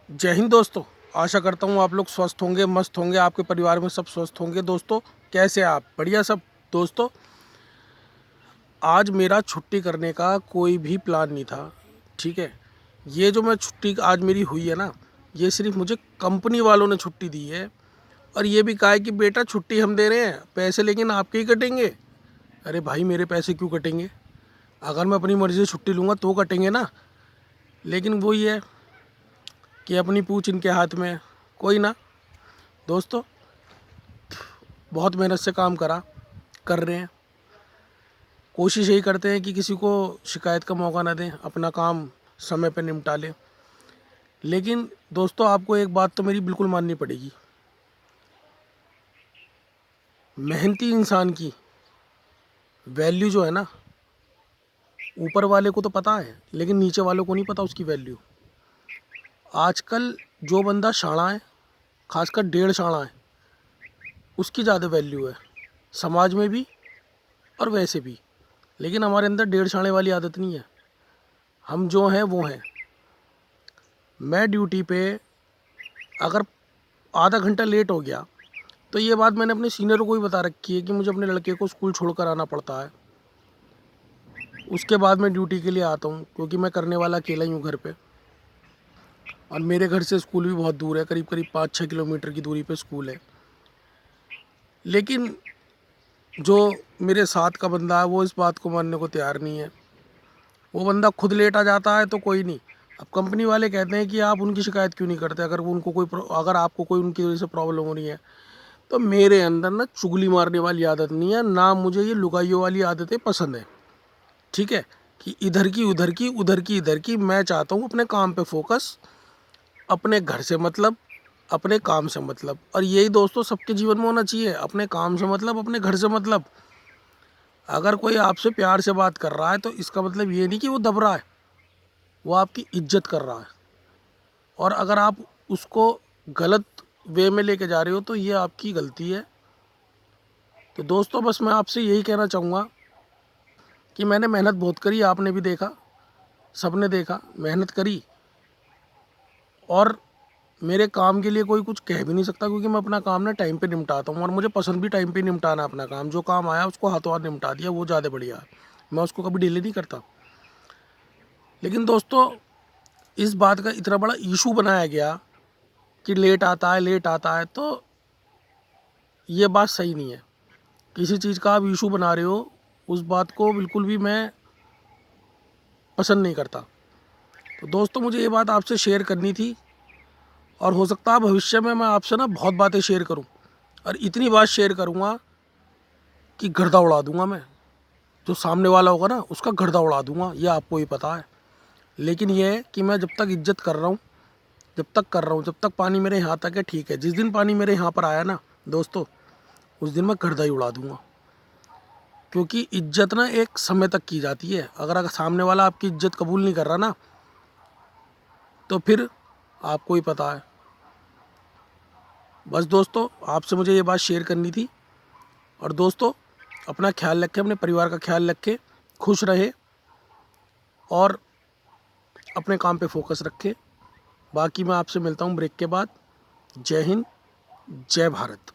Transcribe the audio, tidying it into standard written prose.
जय हिंद दोस्तों। आशा करता हूँ आप लोग स्वस्थ होंगे, मस्त होंगे, आपके परिवार में सब स्वस्थ होंगे। दोस्तों कैसे आप? बढ़िया सब। दोस्तों आज मेरा छुट्टी करने का कोई भी प्लान नहीं था, ठीक है। ये जो मैं छुट्टी आज मेरी हुई है ना, ये सिर्फ मुझे कंपनी वालों ने छुट्टी दी है। और ये भी कहा है कि बेटा छुट्टी हम दे रहे हैं, पैसे लेकिन आपके ही कटेंगे। अरे भाई मेरे पैसे क्यों कटेंगे? अगर मैं अपनी मर्ज़ी से छुट्टी लूँगा तो कटेंगे ना। लेकिन वही है कि अपनी पूछ इनके हाथ में है। कोई ना दोस्तों, बहुत मेहनत से काम कर रहे हैं। कोशिश यही करते हैं कि किसी को शिकायत का मौका ना दें, अपना काम समय पर निपटा लें। लेकिन दोस्तों आपको एक बात तो मेरी बिल्कुल माननी पड़ेगी, मेहनती इंसान की वैल्यू जो है ना, ऊपर वाले को तो पता है लेकिन नीचे वालों को नहीं पता उसकी वैल्यू। आजकल जो बंदा शाणा है, खासकर डेढ़ शाणा है, उसकी ज़्यादा वैल्यू है, समाज में भी और वैसे भी। लेकिन हमारे अंदर डेढ़ शाणे वाली आदत नहीं है। हम जो हैं वो हैं। मैं ड्यूटी पे अगर आधा घंटा लेट हो गया तो ये बात मैंने अपने सीनियरों को भी बता रखी है कि मुझे अपने लड़के को स्कूल छोड़कर आना पड़ता है। उसके बाद मैं ड्यूटी के लिए आता हूँ, क्योंकि मैं करने वाला अकेला ही हूँ घर पे। और मेरे घर से स्कूल भी बहुत दूर है, करीब करीब 5-6 किलोमीटर की दूरी पे स्कूल है। लेकिन जो मेरे साथ का बंदा है वो इस बात को मानने को तैयार नहीं है। वो बंदा खुद लेट आ जाता है तो कोई नहीं। अब कंपनी वाले कहते हैं कि आप उनकी शिकायत क्यों नहीं करते, अगर आपको कोई उनकी वजह से प्रॉब्लम हो रही है। तो मेरे अंदर ना चुगली मारने वाली आदत नहीं है ना, मुझे ये लुगाइयों वाली आदतें पसंद है, ठीक है। कि इधर की उधर की, उधर की इधर की। मैं चाहता हूँ अपने काम पे फोकस, अपने घर से मतलब, अपने काम से मतलब। और यही दोस्तों सबके जीवन में होना चाहिए, अपने काम से मतलब, अपने घर से मतलब। अगर कोई आपसे प्यार से बात कर रहा है तो इसका मतलब ये नहीं कि वो दब रहा है, वो आपकी इज्जत कर रहा है। और अगर आप उसको गलत वे में लेके जा रहे हो तो ये आपकी गलती है। तो दोस्तों बस मैं आपसे यही कहना चाहूँगा कि मैंने मेहनत बहुत करी, आपने भी देखा, सबने देखा, मेहनत करी। और मेरे काम के लिए कोई कुछ कह भी नहीं सकता, क्योंकि मैं अपना काम ना टाइम पे निपटाता हूँ। और मुझे पसंद भी टाइम पे निपटाना अपना काम। जो काम आया उसको हाथों हाथ निपटा दिया, वो ज़्यादा बढ़िया है। मैं उसको कभी डिले नहीं करता। लेकिन दोस्तों इस बात का इतना बड़ा इशू बनाया गया कि लेट आता है, लेट आता है, तो ये बात सही नहीं है। किसी चीज़ का आप इशू बना रहे हो, उस बात को बिल्कुल भी मैं पसंद नहीं करता। तो दोस्तों मुझे ये बात आपसे शेयर करनी थी। और हो सकता है भविष्य में मैं आपसे ना बहुत बातें शेयर करूं, और इतनी बात शेयर करूंगा कि गर्दा उड़ा दूंगा मैं। जो सामने वाला होगा ना उसका गर्दा उड़ा दूंगा, ये आपको ही पता है। लेकिन ये है कि मैं जब तक इज्जत कर रहा हूँ, जब तक कर रहा हूँ, जब तक पानी मेरे यहाँ तक है, ठीक है। जिस दिन पानी मेरे यहाँ पर आया ना दोस्तों, उस दिन मैं गर्दा ही उड़ा दूंगा। क्योंकि इज्जत ना एक समय तक की जाती है। अगर सामने वाला आपकी इज्जत कबूल नहीं कर रहा ना, तो फिर आपको ही पता है। बस दोस्तों आपसे मुझे ये बात शेयर करनी थी। और दोस्तों अपना ख्याल रखें, अपने परिवार का ख्याल रखें, खुश रहे और अपने काम पे फोकस रखें। बाकी मैं आपसे मिलता हूँ ब्रेक के बाद। जय हिंद, जय भारत।